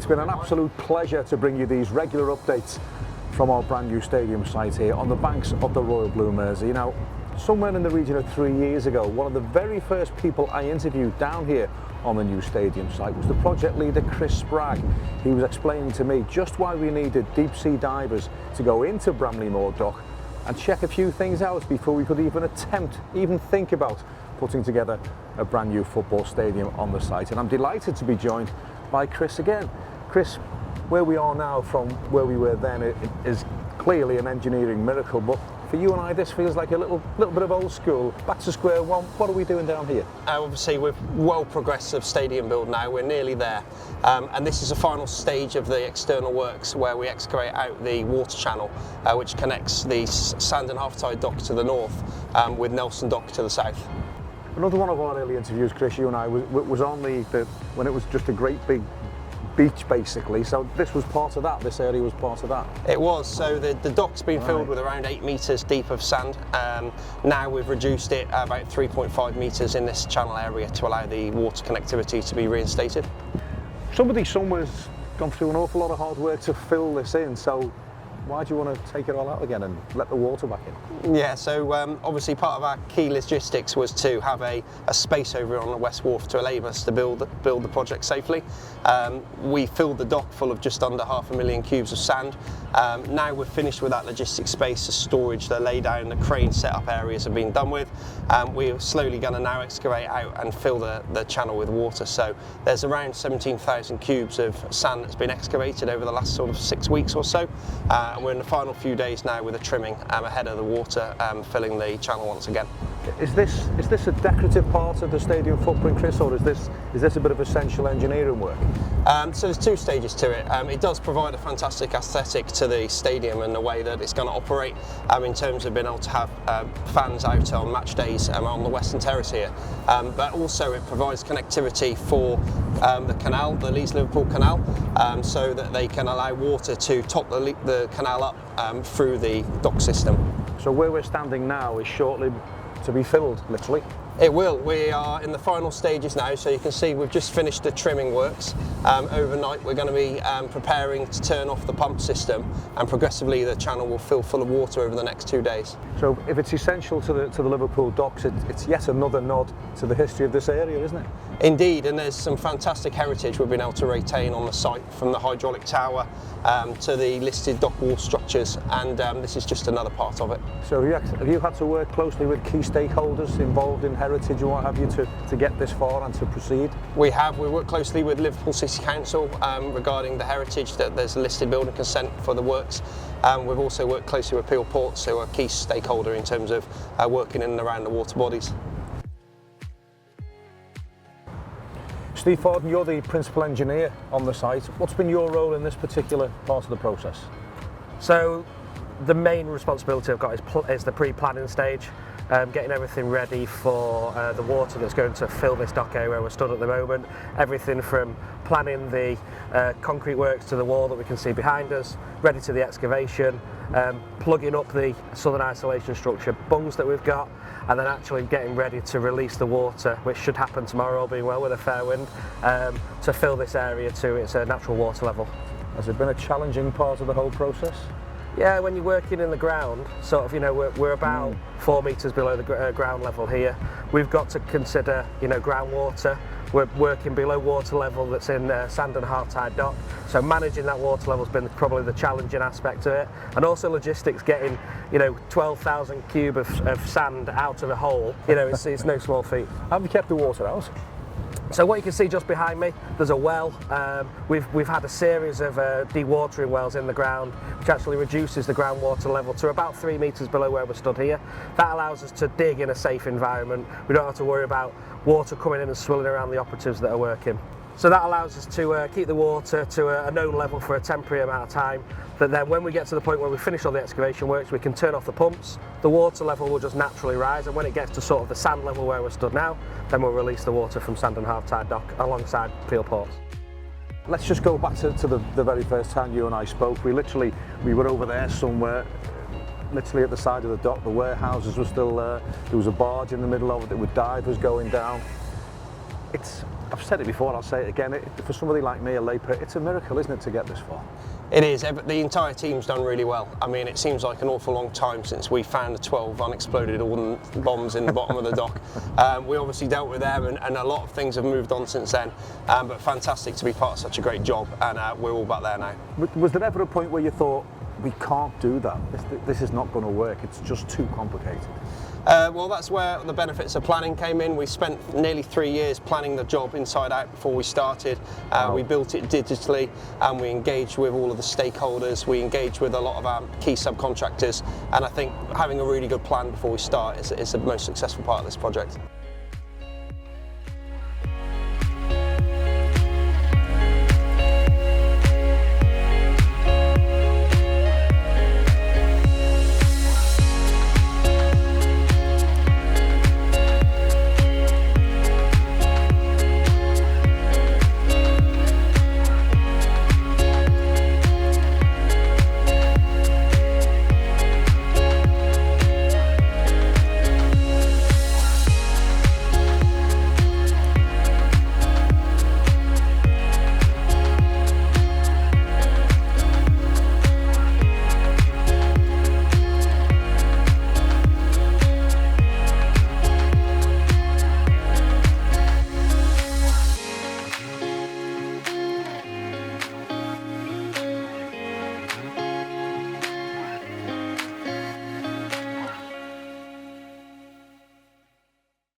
It's been an absolute pleasure to bring you these regular updates from our brand new stadium site here on the banks of the Royal Blue Mersey. Now, somewhere in the region of 3 years ago, one of the very first people I interviewed down here on the new stadium site was the project leader Chris Spragg. He was explaining to me just why we needed deep sea divers to go into Bramley Moor Dock and check a few things out before we could even think about putting together a brand new football stadium on the site. And I'm delighted to be joined by Chris again. Chris, where we are now from where we were then is clearly an engineering miracle, but for you and I this feels like a little bit of old school, back to square one. What are we doing down here? Obviously we've well progressed of stadium build now, we're nearly there, and this is the final stage of the external works where we excavate out the water channel which connects the Sand and Half Tide dock to the north with Nelson Dock to the south. Another one of our early interviews, Chris, you and I, was on when it was just a great big beach basically, so this was part of that, this area was part of that. It was, so the dock's been filled with around 8 metres deep of sand. Now we've reduced it about 3.5 metres in this channel area to allow the water connectivity to be reinstated. Somebody somewhere's gone through an awful lot of hard work to fill this in, so why do you want to take it all out again and let the water back in? Yeah, so obviously part of our key logistics was to have a space over on the West Wharf to enable us to build the project safely. We filled the dock full of just under 500,000 cubes of sand. Now we're finished with that logistics space, the storage, the lay down, the crane setup areas have been done with. We're slowly going to now excavate out and fill the channel with water. So there's around 17,000 cubes of sand that's been excavated over the last sort of 6 weeks or so. We're in the final few days now with the trimming ahead of the water filling the channel once again. Is this a decorative part of the stadium footprint, Chris, or is this a bit of essential engineering work? So there's 2 stages to it. It does provide a fantastic aesthetic to the stadium and the way that it's going to operate in terms of being able to have fans out on match days on the Western Terrace here. But also it provides connectivity for the canal, the Leeds-Liverpool Canal, so that they can allow water to top the canal up through the dock system. So where we're standing now is shortly to be filled, literally? It will. We are in the final stages now, so you can see we've just finished the trimming works. Overnight we're going to be preparing to turn off the pump system, and progressively the channel will fill full of water over the next 2 days. So if it's essential to the Liverpool docks, it's yet another nod to the history of this area, isn't it? Indeed, and there's some fantastic heritage we've been able to retain on the site, from the hydraulic tower to the listed dock wall structures, and this is just another part of it. So have you had to work closely with key stakeholders involved in heritage and what have you to get this far and to proceed? We have. We work closely with Liverpool City Council regarding the heritage, that there's a listed building consent for the works. We've also worked closely with Peel Ports, who are a key stakeholder in terms of working in and around the water bodies. Steve Forden, you're the principal engineer on the site. What's been your role in this particular part of the process? So the main responsibility I've got is the pre-planning stage, getting everything ready for the water that's going to fill this dock area where we're stood at the moment. Everything from planning the concrete works to the wall that we can see behind us, ready to the excavation, plugging up the southern isolation structure bungs that we've got, and then actually getting ready to release the water, which should happen tomorrow, all being well with a fair wind, to fill this area to its natural water level. Has it been a challenging part of the whole process? Yeah, when you're working in the ground, sort of, we're about 4 metres below the ground level here. We've got to consider, groundwater. We're working below water level that's in Sand and Half Tide dock, so managing that water level has been probably the challenging aspect of it, and also logistics, getting 12,000 cube of sand out of a hole. It's no small feat. Have you kept the water out? So what you can see just behind me, there's a well. We've had a series of dewatering wells in the ground, which actually reduces the groundwater level to about 3 metres below where we're stood here. That allows us to dig in a safe environment. We don't have to worry about water coming in and swilling around the operatives that are working. So that allows us to keep the water to a known level for a temporary amount of time, that then when we get to the point where we finish all the excavation works, we can turn off the pumps, the water level will just naturally rise, and when it gets to sort of the sand level where we're stood now, then we'll release the water from Sand and Half Tide dock alongside Peel Ports. Let's just go back to the very first time you and I spoke. We were over there somewhere, literally at the side of the dock. The warehouses were still there. There was a barge in the middle of it with divers going down. I've said it before and I'll say it again, for somebody like me, a layper, it's a miracle, isn't it, to get this far? It is. The entire team's done really well. I mean, it seems like an awful long time since we found the 12 unexploded ordnance bombs in the bottom of the dock. We obviously dealt with them, and a lot of things have moved on since then. But fantastic to be part of such a great job, and we're all back there now. Was there ever a point where you thought, we can't do that, this is not going to work, it's just too complicated? Well, that's where the benefits of planning came in. We spent nearly 3 years planning the job inside out before we started. Wow. We built it digitally, and we engaged with all of the stakeholders. We engaged with a lot of our key subcontractors, and I think having a really good plan before we start is the most successful part of this project.